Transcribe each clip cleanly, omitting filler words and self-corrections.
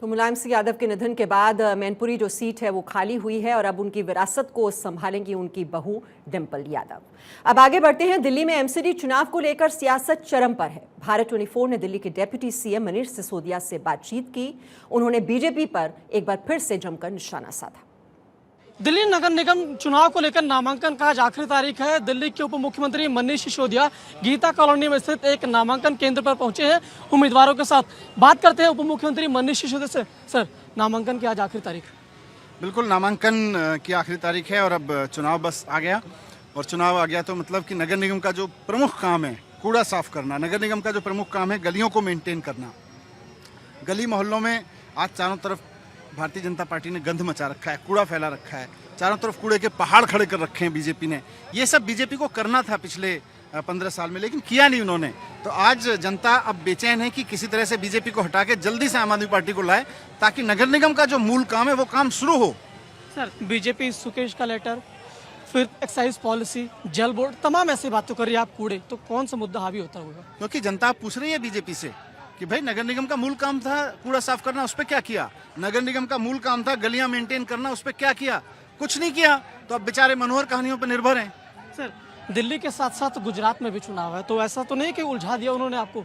तो मुलायम सिंह यादव के निधन के बाद मैनपुरी जो सीट है वो खाली हुई है और अब उनकी विरासत को संभालेंगी उनकी बहू डिंपल यादव। अब आगे बढ़ते हैं। दिल्ली में एमसीडी चुनाव को लेकर सियासत चरम पर है। भारत 24 ने दिल्ली के डेप्यूटी सीएम मनीष सिसोदिया से बातचीत की। उन्होंने बीजेपी पर एक बार फिर से जमकर निशाना साधा। दिल्ली नगर निगम चुनाव को लेकर नामांकन का आज आखिरी तारीख है। दिल्ली के उप मुख्यमंत्री मनीष सिसोदिया गीता कॉलोनी में स्थित एक नामांकन केंद्र पर पहुंचे हैं उम्मीदवारों के साथ। बात करते हैं उप मुख्यमंत्री मनीष सिसोदिया से। सर, नामांकन की आज आखिरी तारीख। बिल्कुल, नामांकन की आखिरी तारीख है और अब चुनाव बस आ गया। और चुनाव आ गया तो मतलब कि नगर निगम का जो प्रमुख काम है कूड़ा साफ करना, नगर निगम का जो प्रमुख काम है गलियों को मेंटेन करना। गली मोहल्लों में आज चारों तरफ भारतीय जनता पार्टी ने गंध मचा रखा है, कूड़ा फैला रखा है, चारों तरफ कूड़े के पहाड़ खड़े कर रखे हैं बीजेपी ने। ये सब बीजेपी को करना था पिछले 15 साल में, लेकिन किया नहीं उन्होंने। तो आज जनता अब बेचैन है कि किसी तरह से बीजेपी को हटा के जल्दी से आम आदमी पार्टी को लाए ताकि नगर निगम का जो मूल काम है वो काम शुरू हो। सर, बीजेपी सुकेश का लेटर, फिर एक्साइज पॉलिसी, जल बोर्ड, तमाम ऐसी बातों कर रही है। आप कूड़े, तो कौन सा मुद्दा हावी होता होगा? क्योंकि जनता पूछ रही है बीजेपी से कि भाई नगर निगम का मूल काम था कूड़ा साफ करना, उस पर क्या किया? नगर निगम का मूल काम था गलियां मेंटेन करना, उस पर क्या किया? कुछ नहीं किया। तो अब बेचारे मनोहर कहानियों पर निर्भर हैं। सर, दिल्ली के साथ साथ गुजरात में भी चुनाव है, तो ऐसा तो नहीं कि उलझा दिया उन्होंने आपको?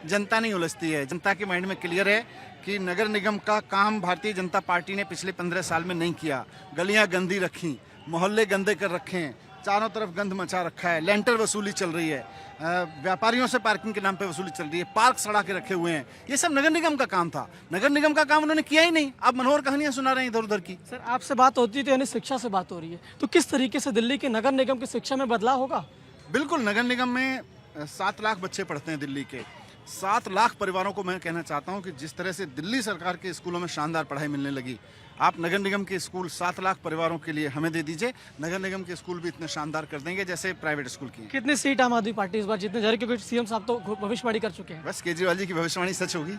जनता नहीं उलझती है। जनता के माइंड में क्लियर है कि नगर निगम का काम भारतीय जनता पार्टी ने पिछले 15 साल में नहीं किया। गलियां गंदी रखी, मोहल्ले गंदे कर रखे हैं, चारों तरफ गंद मचा रखा है, लेंटर वसूली चल रही है, व्यापारियों से पार्किंग के नाम पे वसूली चल रही है, पार्क सड़ा के रखे हुए हैं। ये सब नगर निगम का काम था। नगर निगम का काम उन्होंने किया ही नहीं। अब मनोहर कहानियां सुना रहे हैं इधर उधर की। सर, आपसे बात होती है तो यानी शिक्षा से बात हो रही है, तो किस तरीके से दिल्ली के नगर निगम की शिक्षा में बदलाव होगा? बिल्कुल, नगर निगम में 7 लाख बच्चे पढ़ते हैं दिल्ली के। 7 लाख परिवारों को मैं कहना चाहता हूं कि जिस तरह से दिल्ली सरकार के स्कूलों में शानदार पढ़ाई मिलने लगी, आप नगर निगम के स्कूल 7 लाख परिवारों के लिए हमें दे दीजिए, नगर निगम के स्कूल भी इतने शानदार कर देंगे जैसे प्राइवेट स्कूल की। कितनी सीट आम आदमी पार्टी इस बार जीतने जा रही है, क्योंकि सीएम साहब तो भविष्यवाणी कर चुके हैं? बस केजरीवाल जी की भविष्यवाणी सच होगी।